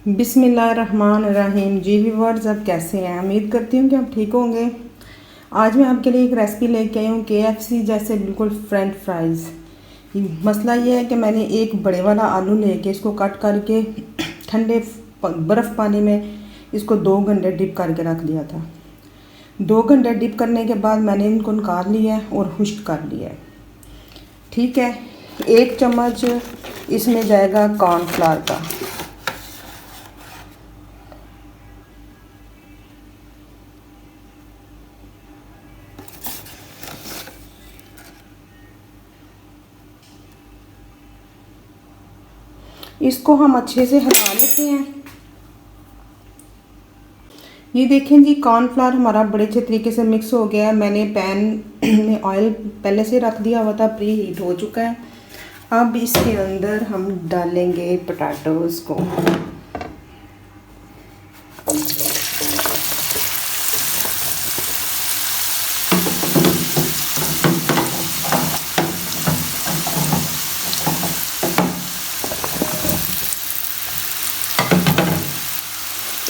बिस्मिल्लाहिर्रहमानिर्रहीम। जी व्यूअर्स, आप कैसे हैं? उम्मीद करती हूँ कि आप ठीक होंगे। आज मैं आपके लिए एक रेसिपी लेके आई हूँ KFC जैसे बिल्कुल फ्रेंच फ्राइज़। मसला ये है कि मैंने एक बड़े वाला आलू लेके इसको कट करके ठंडे बर्फ़ पानी में इसको 2 घंटे डिप करके रख दिया था। 2 घंटे डिप करने के बाद मैंने इनको निकाल लिया है और खुश्क कर लिया है। ठीक है, 1 चम्मच इसमें जाएगा कॉर्नफ्लावर का। इसको हम अच्छे से हिला लेते हैं। ये देखें जी, कॉर्नफ्लावर हमारा बड़े अच्छे तरीके से मिक्स हो गया है। मैंने पैन में ऑयल पहले से रख दिया हुआ था, प्री हीट हो चुका है। अब इसके अंदर हम डालेंगे पोटैटोज को।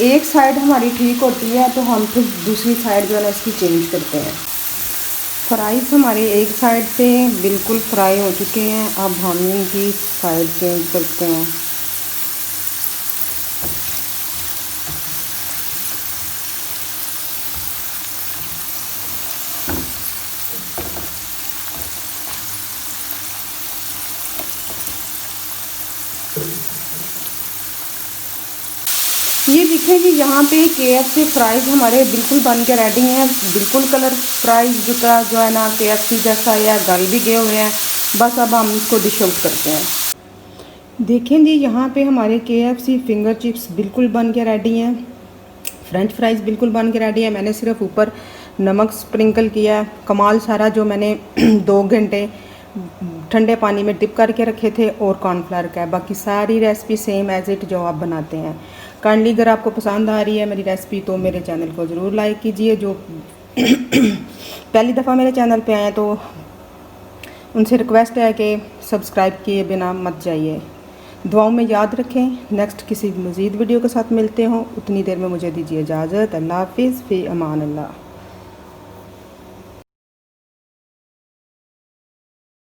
एक साइड हमारी ठीक होती है तो हम फिर दूसरी साइड जो है ना इसकी चेंज करते हैं। फ्राइज़ हमारे एक साइड से बिल्कुल फ्राई हो चुके हैं। अब हम इनकी साइड चेंज करते हैं। ये देखें कि यहाँ पे KFC फ्राइज़ हमारे बिल्कुल बन के रेडी हैं। बिल्कुल कलर फ्राइज़ जो है ना KFC जैसा या गल भी गए हुए हैं। बस अब हम इसको डिश आउट करते हैं। देखें जी, यहाँ पे हमारे KFC फिंगर चिप्स बिल्कुल बन के रेडी हैं। फ्रेंच फ्राइज़ बिल्कुल बन के रेडी है। मैंने सिर्फ ऊपर नमक स्प्रिंकल किया है। कमाल सारा जो मैंने 2 घंटे ठंडे पानी में डिप करके रखे थे और कॉर्नफ्लावर का है। बाकी सारी रेसिपी सेम एज इट जो आप बनाते हैं। काइंडली अगर आपको पसंद आ रही है मेरी रेसिपी तो मेरे चैनल को ज़रूर लाइक कीजिए। जो पहली दफ़ा मेरे चैनल पे आए हैं तो उनसे रिक्वेस्ट है कि सब्सक्राइब किए बिना मत जाइए। दुआओं में याद रखें। नेक्स्ट किसी मज़ीद वीडियो के साथ मिलते हों। उतनी देर में मुझे दीजिए इजाज़त। अल्लाह हाफिज़, फ़ी अमान अल्लाह।